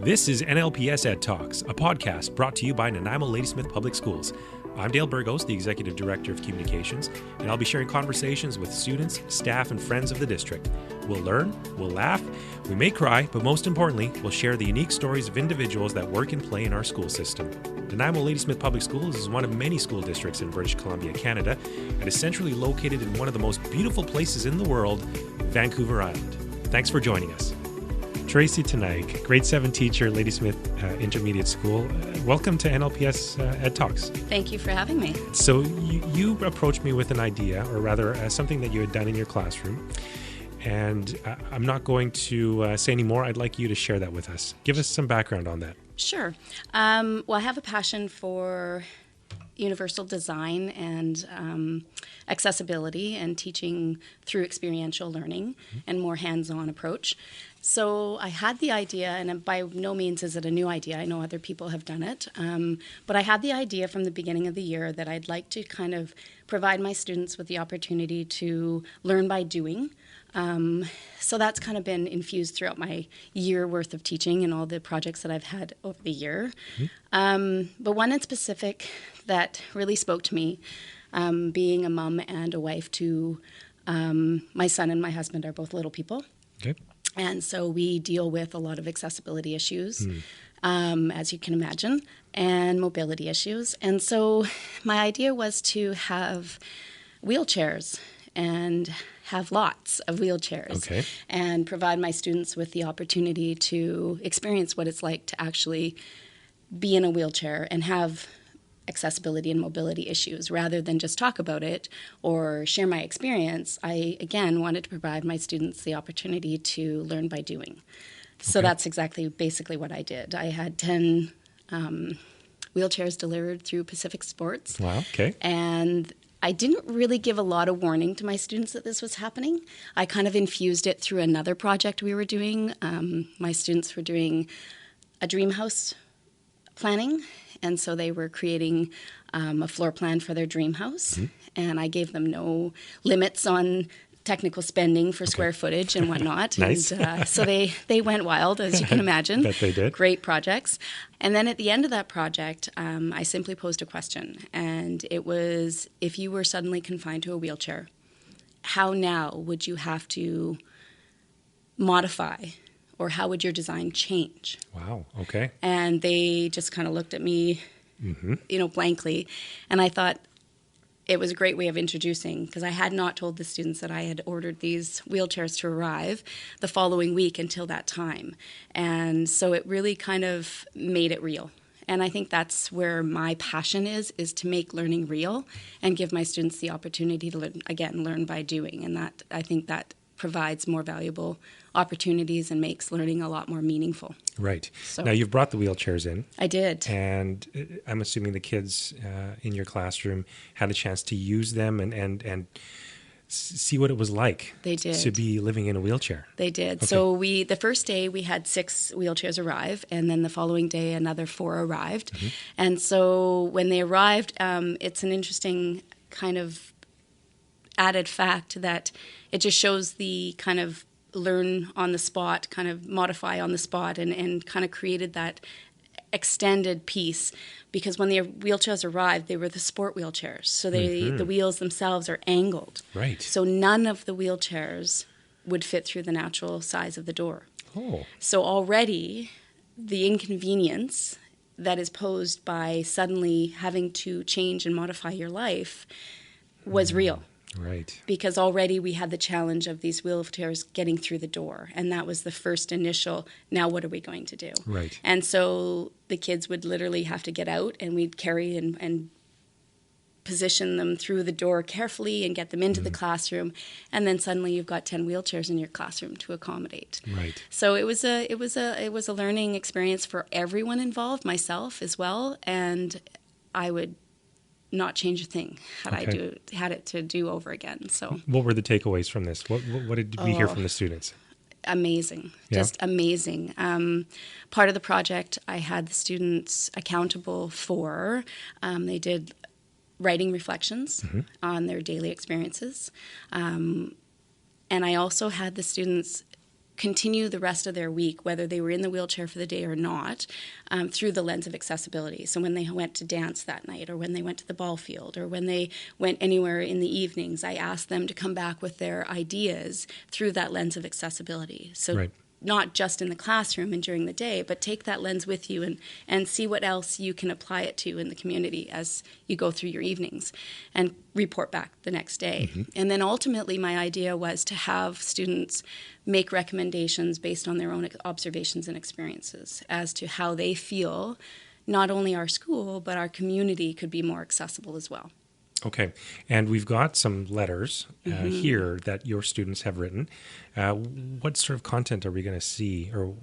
This is NLPS Ed Talks, a podcast brought to you by Nanaimo Ladysmith Public Schools. I'm Dale Burgos, the Executive Director of Communications, and I'll be sharing conversations with students, staff, and friends of the district. We'll learn, we'll laugh, we may cry, but most importantly, we'll share the unique stories of individuals that work and play in our school system. Nanaimo Ladysmith Public Schools is one of many school districts in British Columbia, Canada, and is centrally located in one of the most beautiful places in the world, Vancouver Island. Thanks for joining us. Tracey Teneycke, grade 7 teacher, Ladysmith Intermediate School. Welcome to NLPS Ed Talks. Thank you for having me. So you approached me with an idea, or rather something that you had done in your classroom. And I'm not going to say any more. I'd like you to share that with us. Give us some background on that. Sure. Well, I have a passion for universal design and accessibility and teaching through experiential learning and more hands-on approach. So I had the idea, and by no means is it a new idea. I know other people have done it. But I had the idea from the beginning of the year that I'd like to kind of provide my students with the opportunity to learn by doing. So that's kind of been infused throughout my year worth of teaching and all the projects that I've had over the year. But one in specific that really spoke to me, being a mom and a wife to my son and my husband are both little people. Okay. And so we deal with a lot of accessibility issues, as you can imagine, and mobility issues. And so my idea was to have wheelchairs and have lots of wheelchairs and provide my students with the opportunity to experience what it's like to actually be in a wheelchair and have accessibility and mobility issues rather than just talk about it or share my experience. I, again, wanted to provide my students the opportunity to learn by doing. So that's basically what I did. I had 10 wheelchairs delivered through Pacific Sports. Wow, okay. And I didn't really give a lot of warning to my students that this was happening. I kind of infused it through another project we were doing. My students were doing a dream house planning, and so they were creating a floor plan for their dream house. And I gave them no limits on technical spending for square footage and whatnot. Nice. And so they went wild, as you can imagine. Bet they did. Great projects. And then at the end of that project, I simply posed a question. And it was, if you were suddenly confined to a wheelchair, how now would you have to modify, or how would your design change? Wow, okay. And they just kind of looked at me, blankly. And I thought, it was a great way of introducing, because I had not told the students that I had ordered these wheelchairs to arrive the following week until that time. And so it really kind of made it real. And I think that's where my passion is to make learning real and give my students the opportunity to, learn by doing. And that, I think that provides more valuable opportunities and makes learning a lot more meaningful. Right. So, now, you've brought the wheelchairs in. I did. And I'm assuming the kids in your classroom had a chance to use them and see what it was like. They did. To be living in a wheelchair. They did. Okay. So the first day we had 6 wheelchairs arrive, and then the following day another 4 arrived. And so when they arrived, it's an interesting kind of added fact that it just shows the kind of learn on the spot, kind of modify on the spot, and kind of created that extended piece, because when the wheelchairs arrived, they were the sport wheelchairs. So the wheels themselves are angled. Right. So none of the wheelchairs would fit through the natural size of the door. Oh. So already the inconvenience that is posed by suddenly having to change and modify your life was real. Right. Because already we had the challenge of these wheelchairs getting through the door. And that was the first initial, now what are we going to do? Right. And so the kids would literally have to get out, and we'd carry and position them through the door carefully and get them into the classroom. And then suddenly you've got 10 wheelchairs in your classroom to accommodate. Right. So it was a learning experience for everyone involved, myself as well. And I would not change a thing had it to do over again. So what were the takeaways from this? What did we hear from the students? Amazing. Yeah. Just amazing. Part of the project I had the students accountable for. They did writing reflections on their daily experiences. And I also had the students continue the rest of their week, whether they were in the wheelchair for the day or not, through the lens of accessibility. So when they went to dance that night, or when they went to the ball field, or when they went anywhere in the evenings, I asked them to come back with their ideas through that lens of accessibility. So Right. not just in the classroom and during the day, but take that lens with you and see what else you can apply it to in the community as you go through your evenings, and report back the next day. And then ultimately my idea was to have students make recommendations based on their own observations and experiences as to how they feel not only our school, but our community could be more accessible as well. Okay. And we've got some letters here that your students have written. What sort of content are we going to see? Or,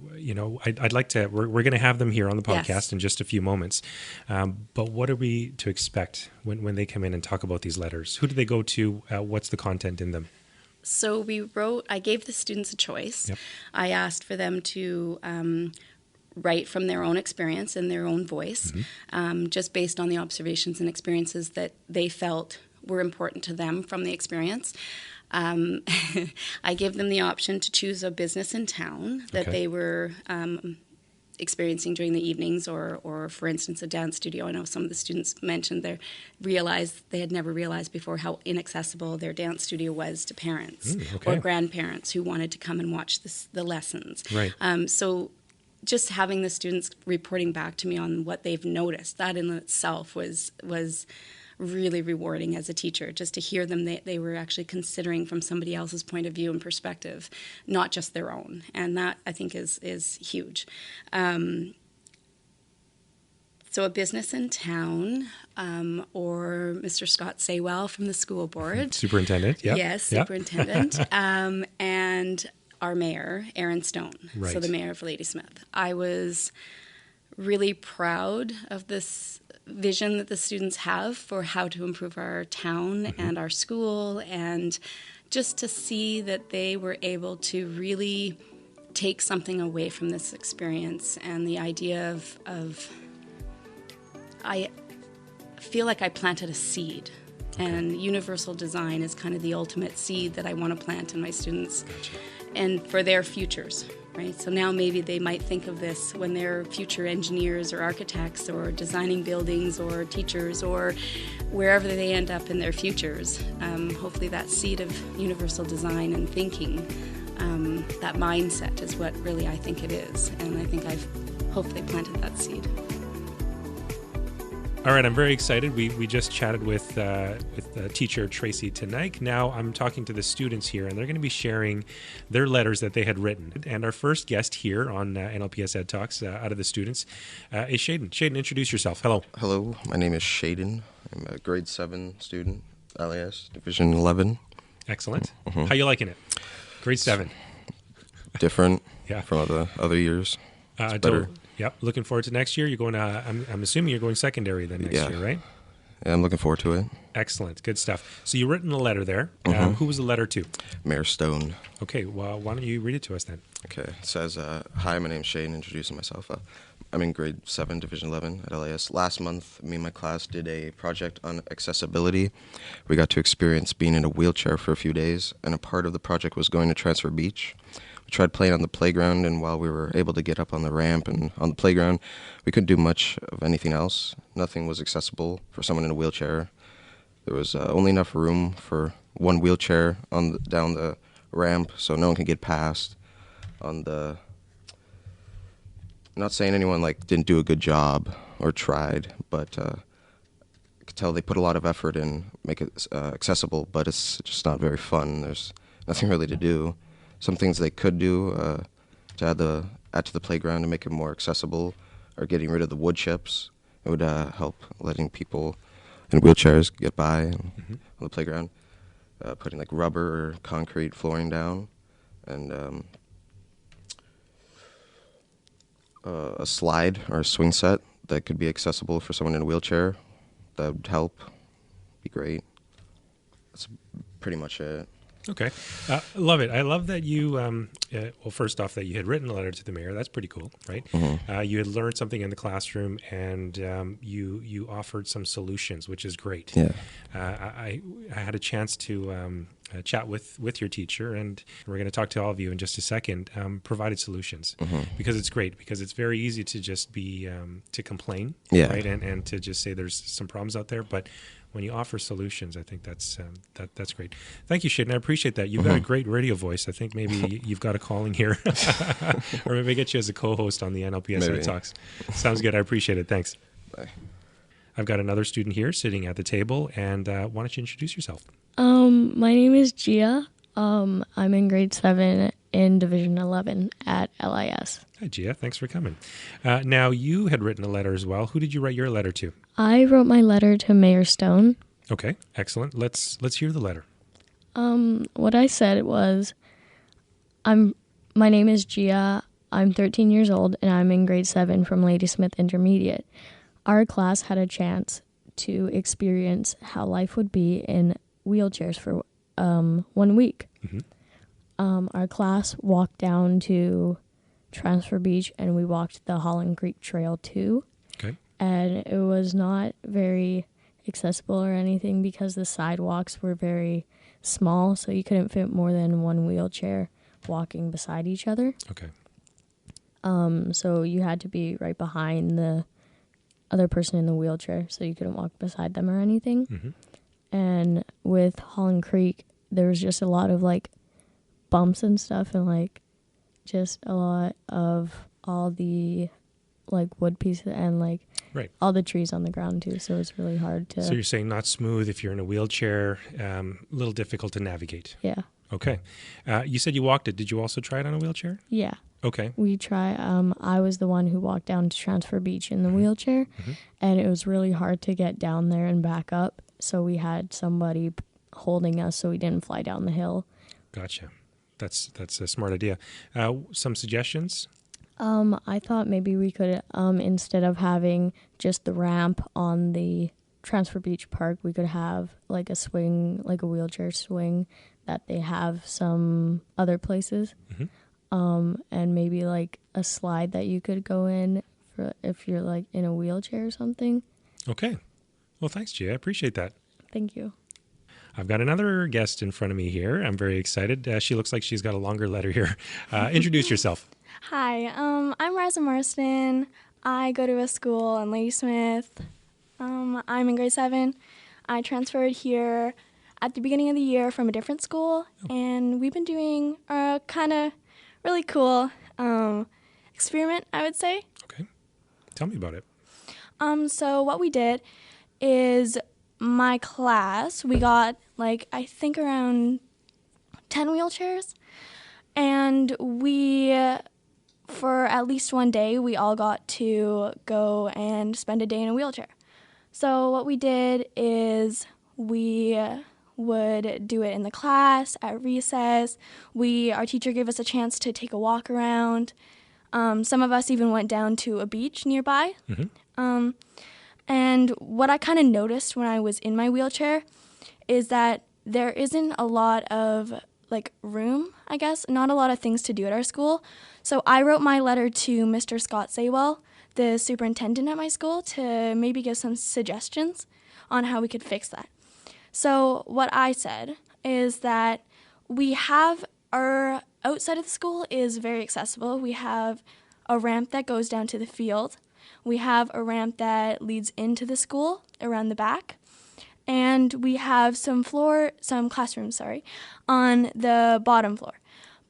I'd like to, we're going to have them here on the podcast Yes. in just a few moments. But what are we to expect when they come in and talk about these letters? Who do they go to? What's the content in them? So I gave the students a choice. Yep. I asked for them to write from their own experience in their own voice, just based on the observations and experiences that they felt were important to them from the experience. I gave them the option to choose a business in town that they were experiencing during the evenings, or for instance, a dance studio. I know some of the students mentioned they had never realized before how inaccessible their dance studio was to parents or grandparents who wanted to come and watch the lessons. Right. So just having the students reporting back to me on what they've noticed, that in itself was really rewarding as a teacher, just to hear them. They were actually considering from somebody else's point of view and perspective, not just their own. And that, I think, is huge. So a business in town, or Mr. Scott Saywell from the school board. Superintendent, yeah. Yes, superintendent. And our mayor, Aaron Stone, Right. so the mayor of Ladysmith. I was really proud of this vision that the students have for how to improve our town and our school, and just to see that they were able to really take something away from this experience, and the idea of I feel like I planted a seed. And universal design is kind of the ultimate seed that I want to plant in my students and for their futures, right? So now maybe they might think of this when they're future engineers or architects or designing buildings or teachers or wherever they end up in their futures. Hopefully that seed of universal design and thinking, that mindset is what really I think it is. And I think I've hopefully planted that seed. All right, I'm very excited. We just chatted with teacher Tracey Teneycke. Now I'm talking to the students here, and they're going to be sharing their letters that they had written. And our first guest here on NLPS Ed Talks, out of the students, is Shaden. Shaden, introduce yourself. Hello. Hello, my name is Shaden. I'm a grade 7 student, LAS, Division 11. Excellent. How you liking it? Grade 7. Different Yeah. from other years. It's better. Yep. Looking forward to next year. You're going. I'm assuming you're going secondary then next year, right? Yeah, I'm looking forward to it. Excellent. Good stuff. So you written a letter there. Who was the letter to? Mayor Stone. Okay. Well, why don't you read it to us then? Okay, it says, hi, my name's Shane, introducing myself. I'm in grade 7, Division 11 at LAS. Last month, me and my class did a project on accessibility. We got to experience being in a wheelchair for a few days, and a part of the project was going to Transfer Beach. We tried playing on the playground, and while we were able to get up on the ramp and on the playground, we couldn't do much of anything else. Nothing was accessible for someone in a wheelchair. There was only enough room for one wheelchair down the ramp, so no one could get past. I'm not saying anyone didn't do a good job or tried, but I could tell they put a lot of effort in make it accessible, but it's just not very fun. There's nothing really to do. Some things they could do to add to the playground to make it more accessible, or getting rid of the wood chips. It would help letting people in wheelchairs get by on the playground. Putting rubber or concrete flooring down, and a slide or a swing set that could be accessible for someone in a wheelchair. That would help. Be great. That's pretty much it. Okay. Love it. I love that you, well, first off, that you had written a letter to the mayor. That's pretty cool, right? You had learned something in the classroom, and you offered some solutions, which is great. Yeah. I had a chance to chat with your teacher, and we're going to talk to all of you in just a second, provided solutions, because it's great, because it's very easy to just be, to complain, right? And to just say there's some problems out there, but when you offer solutions, I think that's great. Thank you, Shaden. I appreciate that. You've got a great radio voice. I think maybe you've got a calling here, or maybe get you as a co-host on the NLPS Ed Talks. Sounds good. I appreciate it. Thanks. Bye. I've got another student here sitting at the table, and why don't you introduce yourself? My name is Gia. I'm in grade 7 in Division 11 at LIS. Hi, Gia. Thanks for coming. Now, you had written a letter as well. Who did you write your letter to? I wrote my letter to Mayor Stone. Okay, excellent. Let's hear the letter. What I said was, my name is Gia. I'm 13 years old, and I'm in grade 7 from Ladysmith Intermediate. Our class had a chance to experience how life would be in wheelchairs for 1 week. Our class walked down to Transfer Beach, and we walked the Holland Creek Trail too. Okay. And it was not very accessible or anything because the sidewalks were very small, so you couldn't fit more than one wheelchair walking beside each other. Okay. So you had to be right behind the other person in the wheelchair, so you couldn't walk beside them or anything. And with Holland Creek, there was just a lot of like bumps and stuff, and like just a lot of all the like wood pieces and like all the trees on the ground too, so it's really hard to... So you're saying not smooth if you're in a wheelchair, a little difficult to navigate. Yeah. Okay. You said you walked it. Did you also try it on a wheelchair? Yeah. Okay. We try. I was the one who walked down to Transfer Beach in the wheelchair, and it was really hard to get down there and back up, so we had somebody holding us so we didn't fly down the hill. Gotcha. That's a smart idea. Some suggestions? I thought maybe we could, instead of having just the ramp on the Transfer Beach Park, we could have like a swing, like a wheelchair swing that they have some other places. And maybe like a slide that you could go in for if you're like in a wheelchair or something. Okay. Well, thanks, Gia. I appreciate that. Thank you. I've got another guest in front of me here. I'm very excited. She looks like she's got a longer letter here. Introduce yourself. Hi, I'm Riza Marston. I go to a school in Ladysmith. I'm in grade 7. I transferred here at the beginning of the year from a different school, and we've been doing a kind of really cool experiment, I would say. Okay. Tell me about it. So what we did is my class, we got like I think around 10 wheelchairs, and we, for at least one day, we all got to go and spend a day in a wheelchair. So what we did is we would do it in the class, at recess. Our teacher gave us a chance to take a walk around. Some of us even went down to a beach nearby. And what I kind of noticed when I was in my wheelchair is that there isn't a lot of like room, I guess, not a lot of things to do at our school. So I wrote my letter to Mr. Scott Saywell, the superintendent at my school, to maybe give some suggestions on how we could fix that. So what I said is that we have our outside of the school is very accessible. We have a ramp that goes down to the field. We have a ramp that leads into the school around the back. And we have some classrooms, on the bottom floor.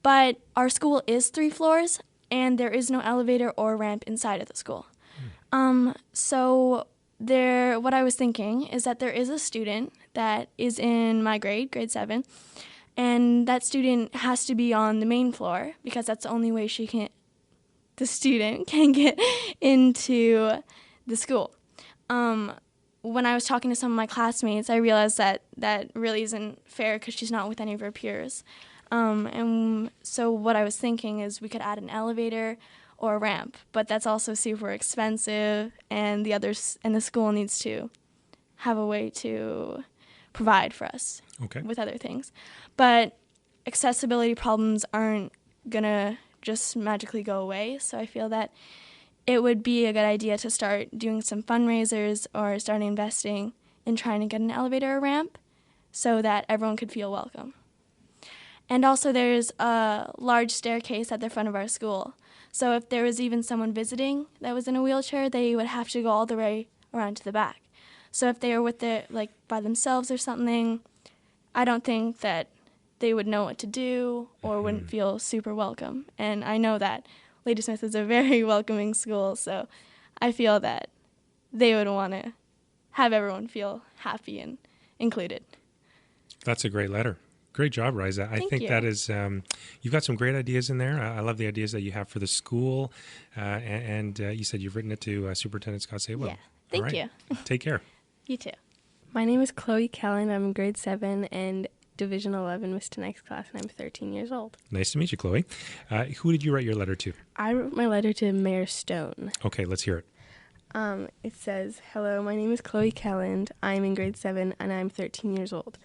But our school is 3 floors, and there is no elevator or ramp inside of the school. So what I was thinking is that there is a student that is in my grade 7, and that student has to be on the main floor because that's the only way the student can get into the school. When I was talking to some of my classmates, I realized that really isn't fair because she's not with any of her peers. And so what I was thinking is we could add an elevator or a ramp, but that's also super expensive, and the school needs to have a way to provide for us with other things. But accessibility problems aren't going to just magically go away. So I feel that it would be a good idea to start doing some fundraisers or start investing in trying to get an elevator or ramp so that everyone could feel welcome. And also there's a large staircase at the front of our school. So if there was even someone visiting that was in a wheelchair, they would have to go all the way around to the back. So if they were with it like by themselves or something, I don't think that they would know what to do or wouldn't feel super welcome. And I know that Ladysmith is a very welcoming school, so I feel that they would want to have everyone feel happy and included. That's a great letter. Great job, Riza. I think that is, you've got some great ideas in there. I love the ideas that you have for the school. And you said you've written it to Superintendent Scott Saywell. Yeah, thank you. Take care. You too. My name is Chloe Callan. I'm in grade 7 and Division 11 Miss Teneycke's class, and I'm 13 years old. Nice to meet you, Chloe. Who did you write your letter to? I wrote my letter to Mayor Stone. Okay, let's hear it. It says, "Hello, my name is Chloe Callan. I'm in grade 7 and I'm 13 years old.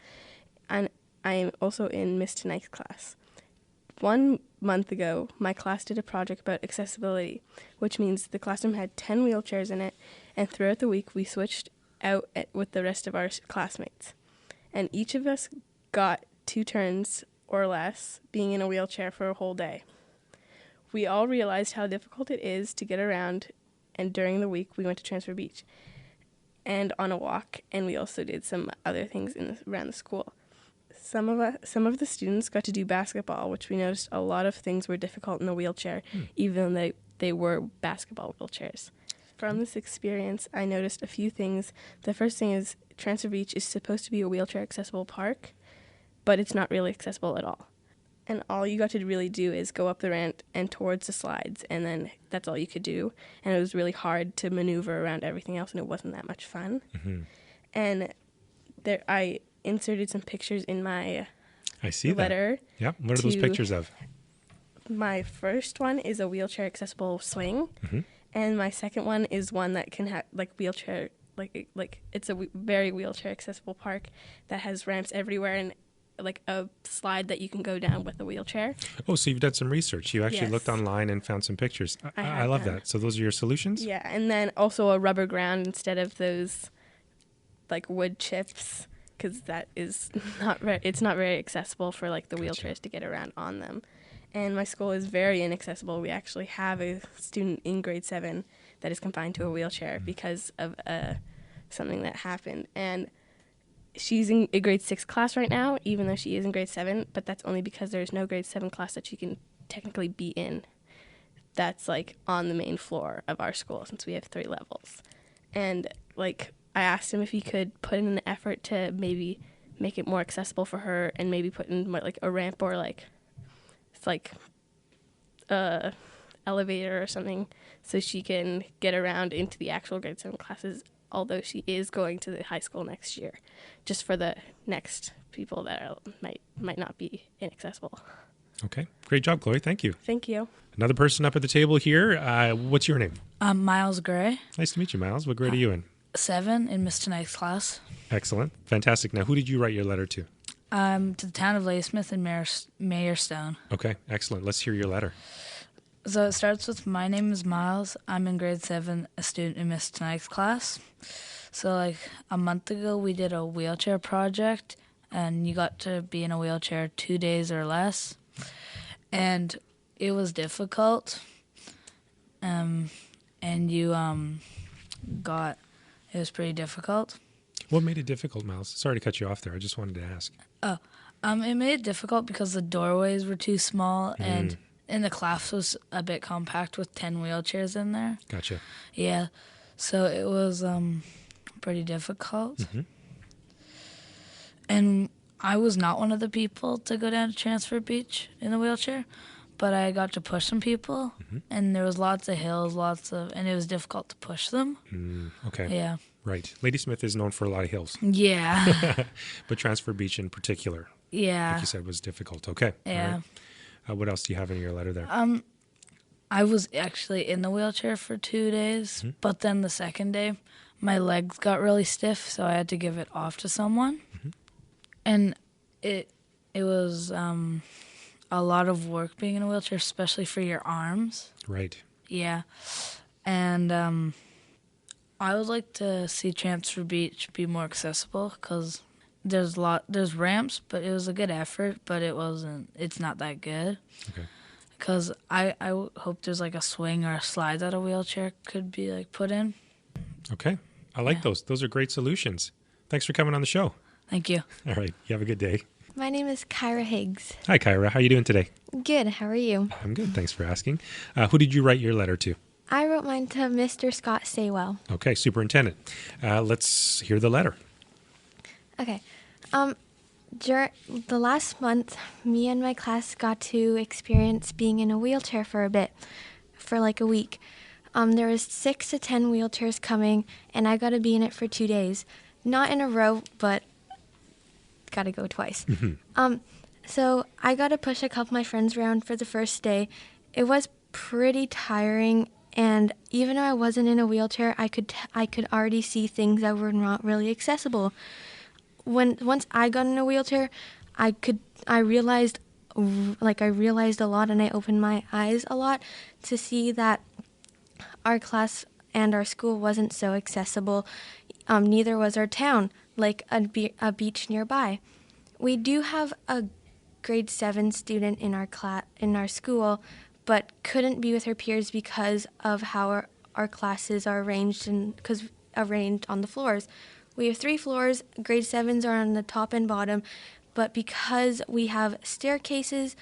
And I am also in Miss Teneycke's class. 1 month ago, my class did a project about accessibility, which means the classroom had 10 wheelchairs in it, and throughout the week we switched out with the rest of our classmates. And each of us got 2 turns or less being in a wheelchair for a whole day. We all realized how difficult it is to get around, and during the week we went to Transfer Beach and on a walk, and we also did some other things around the school. Some of the students got to do basketball, which we noticed a lot of things were difficult in a wheelchair, even though they were basketball wheelchairs. From this experience, I noticed a few things. The first thing is Transfer Beach is supposed to be a wheelchair-accessible park, but it's not really accessible at all. And all you got to really do is go up the ramp and towards the slides, and then that's all you could do. And it was really hard to maneuver around everything else, and it wasn't that much fun. Mm-hmm. And I inserted some pictures in my letter. Yeah, what are those pictures of? My first one is a wheelchair-accessible swing. Mm-hmm. And my second one is one that can have wheelchair, it's a very wheelchair accessible park that has ramps everywhere and a slide that you can go down with a wheelchair. Oh, so you've done some research. You actually looked online and found some pictures. I love that. So those are your solutions? Yeah, and then also a rubber ground instead of those wood chips, because that is it's not very accessible for the wheelchairs to get around on them. And my school is very inaccessible. We actually have a student in grade 7 that is confined to a wheelchair because of something that happened. And she's in a grade 6 class right now, even though she is in grade 7, but that's only because there's no grade 7 class that she can technically be in. That's on the main floor of our school, since we have 3 levels. And I asked him if he could put in an effort to maybe make it more accessible for her and maybe put in a ramp or a elevator or something so she can get around into the actual grade 7 classes, although she is going to the high school next year, just for the next people that might not be inaccessible. Okay. Great job, Chloe. Thank you. Thank you. Another person up at the table here. What's your name? Miles Gray. Nice to meet you, Miles. What grade are you in? 7 in Miss Teneycke's class. Excellent. Fantastic. Now, who did you write your letter to? To the town of Ladysmith and Mayor Stone. Okay, excellent. Let's hear your letter. So it starts with, my name is Miles. I'm in grade 7, a student in Miss Teneycke's class. So a month ago we did a wheelchair project, and you got to be in a wheelchair 2 days or less. And it was difficult. And you it was pretty difficult. What made it difficult, Miles? Sorry to cut you off there. I just wanted to ask. It made it difficult because the doorways were too small and the class was a bit compact with 10 wheelchairs in there. Gotcha. Yeah, so it was pretty difficult. Mm-hmm. And I was not one of the people to go down to Transfer Beach in the wheelchair, but I got to push some people, and there was lots of hills, and it was difficult to push them. Okay. Yeah. Right. Ladysmith is known for a lot of hills. Yeah. But Transfer Beach in particular, like you said, was difficult. Okay. Yeah. All right. What else do you have in your letter there? I was actually in the wheelchair for 2 days, but then the second day, my legs got really stiff, so I had to give it off to someone. And it it was a lot of work being in a wheelchair, especially for your arms. Right. Yeah. And I would like to see Transfer Beach be more accessible because there's ramps, but it was a good effort, but it's not that good. Okay. Because I hope there's like a swing or a slide that a wheelchair could be like put in. Okay. I like those. Those are great solutions. Thanks for coming on the show. Thank you. All right. You have a good day. My name is Kyra Higgs. Hi, Kyra. How are you doing today? Good, how are you? I'm good. Thanks for asking. Who did you write your letter to? I wrote mine to Mr. Scott Saywell. Okay, Superintendent. Let's hear the letter. Okay. During the last month, me and my class got to experience being in a wheelchair for a bit, for like a week. There was 6 to 10 wheelchairs coming, and I got to be in it for 2 days. Not in a row, but got to go twice. So I got to push a couple of my friends around for the first day. It was pretty tiring, and even though I wasn't in a wheelchair, I could already see things that were not really accessible. Once I got in a wheelchair, I realized a lot, and I opened my eyes a lot to see that our class and our school wasn't so accessible. Neither was our town, like a beach nearby. We do have a grade 7 student in our school, but couldn't be with her peers because of how our classes are arranged arranged on the floors. We have 3 floors. Grade 7s are on the top and bottom, but because we have staircases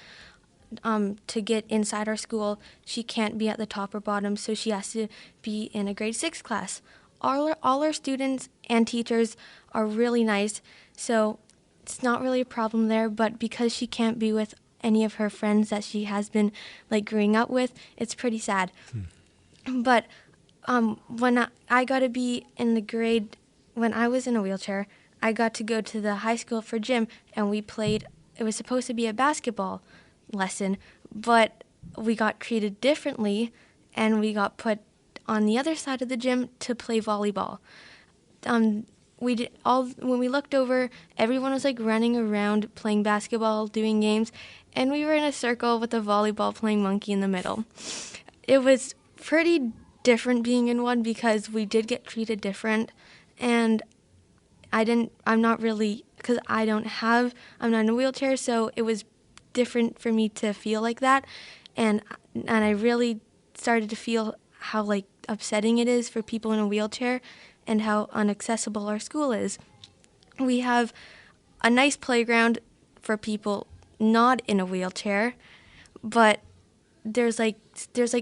to get inside our school, she can't be at the top or bottom, so she has to be in a grade 6 class. All our students and teachers are really nice, so it's not really a problem there, but because she can't be with any of her friends that she has been like growing up with, it's pretty sad. But when I got to be in the grade, when I was in a wheelchair, I got to go to the high school for gym, and we played. It was supposed to be a basketball lesson, but we got treated differently, and we got put on the other side of the gym to play volleyball. When we looked over, everyone was like running around playing basketball, doing games, and we were in a circle with a volleyball playing monkey in the middle. It was pretty different being in one because we did get treated different, and I'm not in a wheelchair, so it was different for me to feel like that, and I really started to feel how like upsetting it is for people in a wheelchair and how inaccessible our school is. We have a nice playground for people not in a wheelchair, but there's like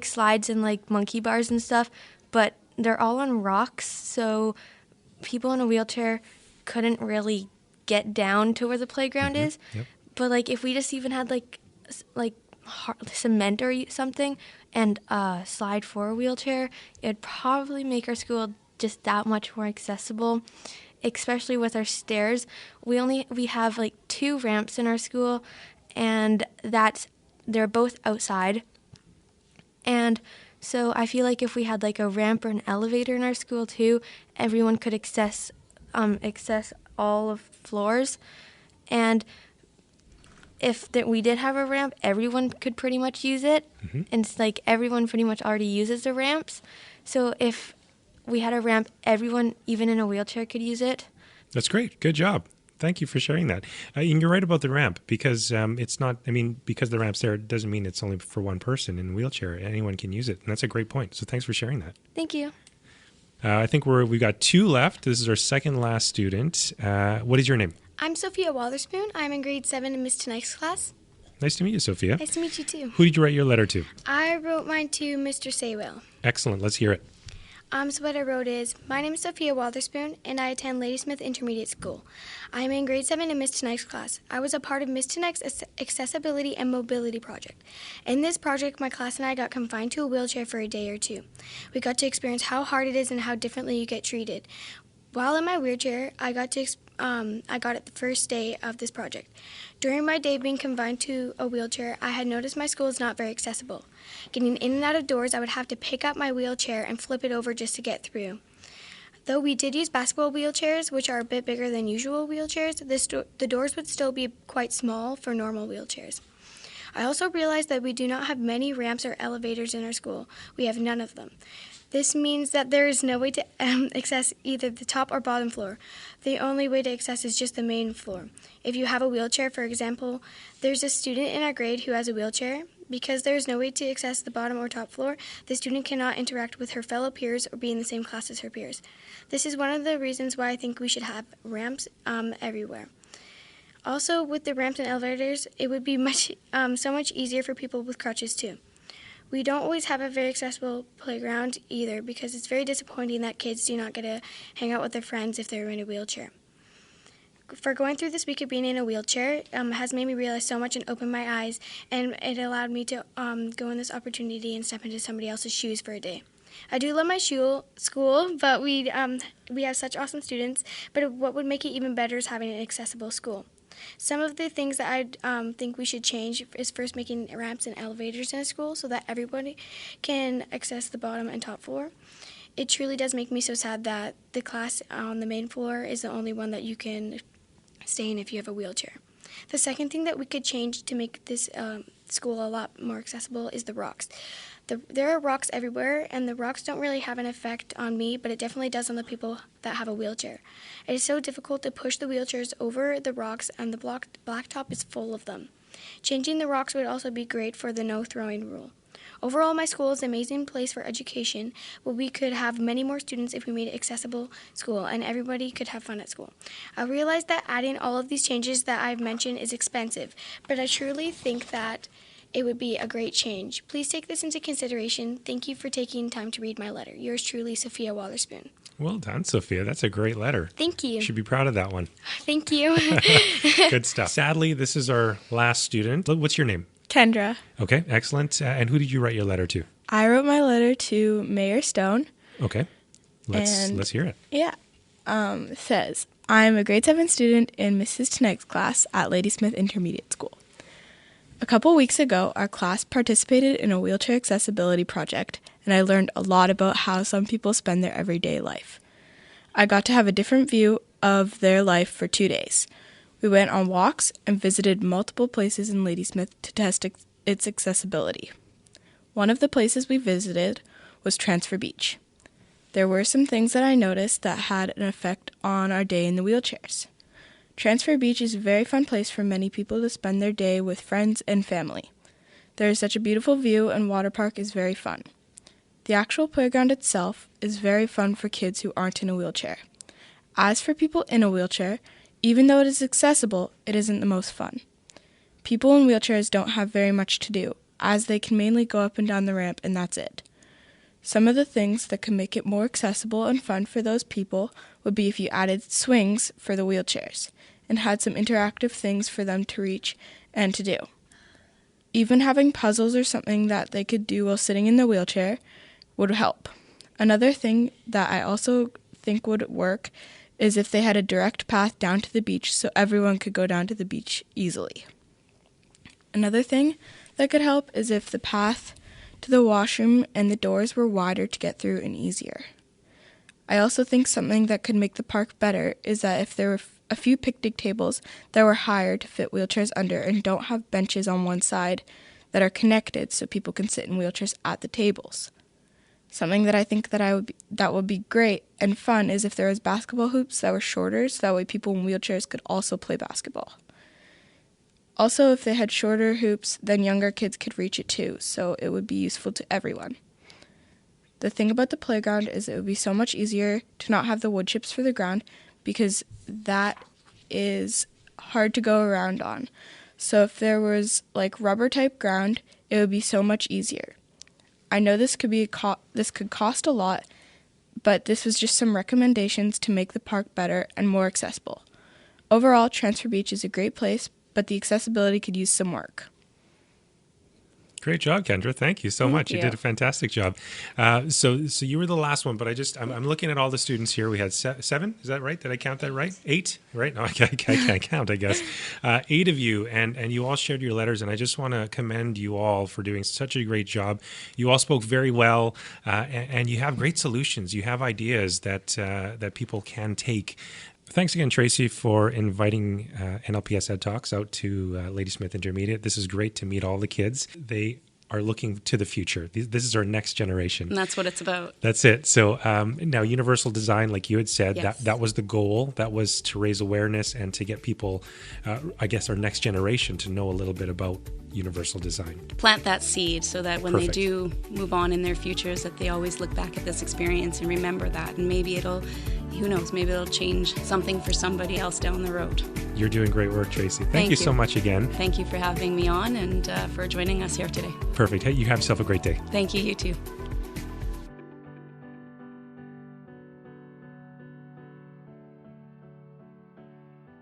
slides and like monkey bars and stuff, but they're all on rocks, so people in a wheelchair couldn't really get down to where the playground is. Yep. But like if we just even had like cement or something and a slide for a wheelchair, it'd probably make our school just that much more accessible, especially with our stairs. We have like 2 ramps in our school, and they're both outside. And so I feel like if we had like a ramp or an elevator in our school too, everyone could access all of floors. And if we did have a ramp, everyone could pretty much use it. And it's like everyone pretty much already uses the ramps. So if we had a ramp, everyone, even in a wheelchair, could use it. That's great. Good job. Thank you for sharing that. And you're right about the ramp because it's not, because the ramp's there, it doesn't mean it's only for one person in a wheelchair. Anyone can use it. And that's a great point. So thanks for sharing that. Thank you. I think we've got 2 left. This is our second last student. What is your name? I'm Sophia Wotherspoon. I'm in grade 7 in Miss Teneycke's class. Nice to meet you, Sophia. Nice to meet you too. Who did you write your letter to? I wrote mine to Mr. Saywell. Excellent. Let's hear it. So what I wrote is, my name is Sophia Wotherspoon, and I attend Ladysmith Intermediate School. I am in grade 7 in Miss Teneycke's class. I was a part of Miss Teneycke's Accessibility and Mobility Project. In this project, my class and I got confined to a wheelchair for a day or 2. We got to experience how hard it is and how differently you get treated. While in my wheelchair, I got it the first day of this project. During my day being confined to a wheelchair, I had noticed my school is not very accessible. Getting in and out of doors, I would have to pick up my wheelchair and flip it over just to get through. Though we did use basketball wheelchairs, which are a bit bigger than usual wheelchairs, the doors would still be quite small for normal wheelchairs. I also realized that we do not have many ramps or elevators in our school. We have none of them. This means that there is no way to access either the top or bottom floor. The only way to access is just the main floor. If you have a wheelchair, for example, there's a student in our grade who has a wheelchair. Because there is no way to access the bottom or top floor, the student cannot interact with her fellow peers or be in the same class as her peers. This is one of the reasons why I think we should have ramps everywhere. Also, with the ramps and elevators, it would be so much easier for people with crutches too. We don't always have a very accessible playground either, because it's very disappointing that kids do not get to hang out with their friends if they're in a wheelchair. For going through this week of being in a wheelchair has made me realize so much and open my eyes, and it allowed me to go in this opportunity and step into somebody else's shoes for a day. I do love my school, but we have such awesome students, but what would make it even better is having an accessible school. Some of the things that I think we should change is first making ramps and elevators in a school so that everybody can access the bottom and top floor. It truly does make me so sad that the class on the main floor is the only one that you can stay in if you have a wheelchair. The second thing that we could change to make this school a lot more accessible is the rocks. There are rocks everywhere, and the rocks don't really have an effect on me, but it definitely does on the people that have a wheelchair. It is so difficult to push the wheelchairs over the rocks, and the blacktop is full of them. Changing the rocks would also be great for the no throwing rule. Overall, my school is an amazing place for education, but we could have many more students if we made it accessible school, and everybody could have fun at school. I realize that adding all of these changes that I've mentioned is expensive, but I truly think that it would be a great change. Please take this into consideration. Thank you for taking time to read my letter. Yours truly, Sophia Wotherspoon. Well done, Sophia. That's a great letter. Thank you. You should be proud of that one. Thank you. Good stuff. Sadly, this is our last student. What's your name? Kendra. Okay, excellent. And who did you write your letter to? I wrote my letter to Mayor Stone. Okay, let's hear it. Yeah. It says, I'm a grade 7 student in Mrs. Teneycke's class at Ladysmith Intermediate School. A couple weeks ago, our class participated in a wheelchair accessibility project, and I learned a lot about how some people spend their everyday life. I got to have a different view of their life for 2 days. We went on walks and visited multiple places in Ladysmith to test its accessibility. One of the places we visited was Transfer Beach. There were some things that I noticed that had an effect on our day in the wheelchairs. Transfer Beach is a very fun place for many people to spend their day with friends and family. There is such a beautiful view, and water park is very fun. The actual playground itself is very fun for kids who aren't in a wheelchair. As for people in a wheelchair, even though it is accessible, it isn't the most fun. People in wheelchairs don't have very much to do, as they can mainly go up and down the ramp, and that's it. Some of the things that can make it more accessible and fun for those people would be if you added swings for the wheelchairs and had some interactive things for them to reach and to do. Even having puzzles or something that they could do while sitting in the wheelchair would help. Another thing that I also think would work is if they had a direct path down to the beach so everyone could go down to the beach easily. Another thing that could help is if the path to the washroom and the doors were wider to get through and easier. I also think something that could make the park better is that if there were a few picnic tables that were higher to fit wheelchairs under and don't have benches on one side that are connected so people can sit in wheelchairs at the tables. Something that I think that would be great and fun is if there was basketball hoops that were shorter, so that way people in wheelchairs could also play basketball. Also, if they had shorter hoops, then younger kids could reach it too, so it would be useful to everyone. The thing about the playground is it would be so much easier to not have the wood chips for the ground because that is hard to go around on. So if there was like rubber type ground, it would be so much easier. I know this could cost a lot, but this was just some recommendations to make the park better and more accessible. Overall, Transfer Beach is a great place, but the accessibility could use some work. Great job, Kendra. Thank you so much. You did a fantastic job. So you were the last one, but I'm looking at all the students here. We had 7. Is that right? Did I count that right? 8, right? No, I can't count, I guess. 8 of you, and you all shared your letters, and I just want to commend you all for doing such a great job. You all spoke very well, and you have great solutions. You have ideas that people can take. Thanks again, Tracey, for inviting NLPS Ed Talks out to Ladysmith Intermediate. This is great to meet all the kids. They are looking to the future. This is our next generation. And that's what it's about. That's it. So now universal design, like you had said, Yes. that was the goal. That was to raise awareness and to get people, I guess our next generation, to know a little bit about universal design. Plant that seed so that when Perfect. they do move on in their futures, that they always look back at this experience and remember that. And maybe who knows, maybe it'll change something for somebody else down the road. You're doing great work, Tracey. Thank you you so much again. Thank you for having me on and for joining us here today. Perfect. Hey, you have yourself a great day. Thank you, you too.